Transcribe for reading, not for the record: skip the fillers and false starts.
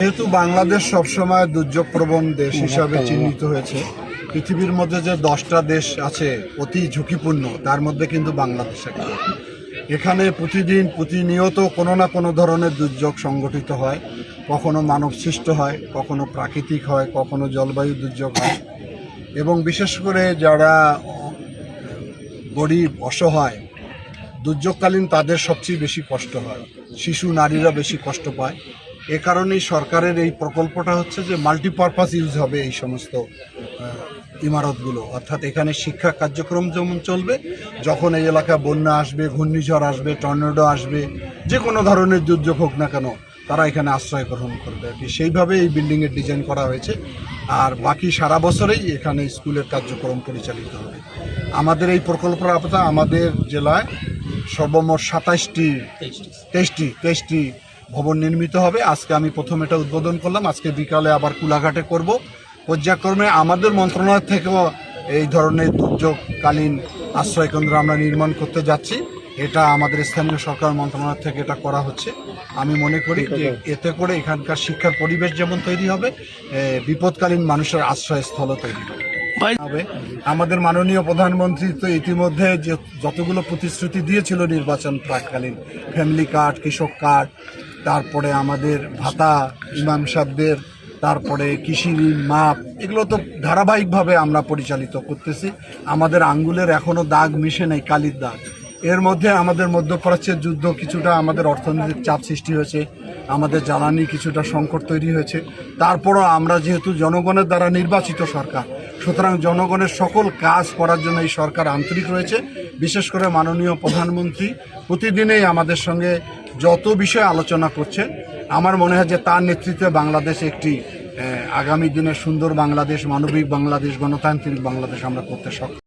যেহেতু বাংলাদেশ সবসময় দুর্যোগ প্রবণ দেশ হিসাবে চিহ্নিত হয়েছে, পৃথিবীর মধ্যে যে 10টা দেশ আছে অতি ঝুঁকিপূর্ণ, তার মধ্যে কিন্তু বাংলাদেশ একটা। এখানে প্রতিনিয়ত কোনো না কোনো ধরনের দুর্যোগ সংগঠিত হয়, কখনো মানব সৃষ্ট হয়, কখনো প্রাকৃতিক হয়, কখনো জলবায়ু দুর্যোগ হয়। এবং বিশেষ করে যারা গরিব অসহায়, দুর্যোগকালীন তাদের সবচেয়ে বেশি কষ্ট হয়, শিশু নারীরা বেশি কষ্ট পায়। এ কারণেই সরকারের এই প্রকল্পটা হচ্ছে যে মাল্টিপারপাস ইউজ হবে এই সমস্ত ইমারতগুলো, অর্থাৎ এখানে শিক্ষা কার্যক্রম যেমন চলবে, যখন এই এলাকায় বন্যা আসবে, ঘূর্ণিঝড় আসবে, টর্নেডো আসবে, যে কোনো ধরনের দুর্যোগ হোক না কেন, তারা এখানে আশ্রয় গ্রহণ করবে আর কি। সেইভাবে এই বিল্ডিংয়ের ডিজাইন করা হয়েছে। আর বাকি সারা বছরেই এখানে স্কুলের কার্যক্রম পরিচালিত হবে। আমাদের এই প্রকল্পের আওতা আমাদের জেলায় সর্বমোট 23টি ভবন নির্মিত হবে। আজকে আমি প্রথম এটা উদ্বোধন করলাম, আজকে বিকালে আবার কুলাঘাটে করব। পর্যায়ক্রমে আমাদের মন্ত্রণালয় থেকেও এই ধরনের দুর্যোগকালীন আশ্রয়কেন্দ্র আমরা নির্মাণ করতে যাচ্ছি। এটা আমাদের স্থানীয় সরকার মন্ত্রণালয় থেকে এটা করা হচ্ছে। আমি মনে করি যে এতে করে এখানকার শিক্ষার পরিবেশ যেমন তৈরি হবে, বিপদকালীন মানুষের আশ্রয়স্থলও তৈরি হবে। আমাদের মাননীয় প্রধানমন্ত্রী তো ইতিমধ্যে যে যতগুলো প্রতিশ্রুতি দিয়েছিল নির্বাচন প্রাককালীন, ফ্যামিলি কার্ড, কৃষক কার্ড, তারপরে আমাদের ভাতা ইমাম সাহেবদের, তারপরে কৃষি ঋণ মাপ, এগুলো তো ধারাবাহিকভাবে আমরা পরিচালিত করতেছি। আমাদের আঙ্গুলের এখনও দাগ মিশে নেই, কালির দাগ। এর মধ্যে আমাদের মধ্যপ্রাচ্যের যুদ্ধ কিছুটা আমাদের অর্থনৈতিক চাপ সৃষ্টি হয়েছে, আমাদের জ্বালানি কিছুটা সংকট তৈরি হয়েছে। তারপরও আমরা যেহেতু জনগণের দ্বারা নির্বাচিত সরকার, সুতরাং জনগণের সকল কাজ করার জন্য এই সরকার আন্তরিক রয়েছে। বিশেষ করে মাননীয় প্রধানমন্ত্রী প্রতিদিনেই আমাদের সঙ্গে যত বিষয়ে আলোচনা করছে, আমার মনে হয় যে তার নেতৃত্বে বাংলাদেশ একটি আগামী দিনে সুন্দর বাংলাদেশ, মানবিক বাংলাদেশ, গণতান্ত্রিক বাংলাদেশ আমরা করতে সক্ষম।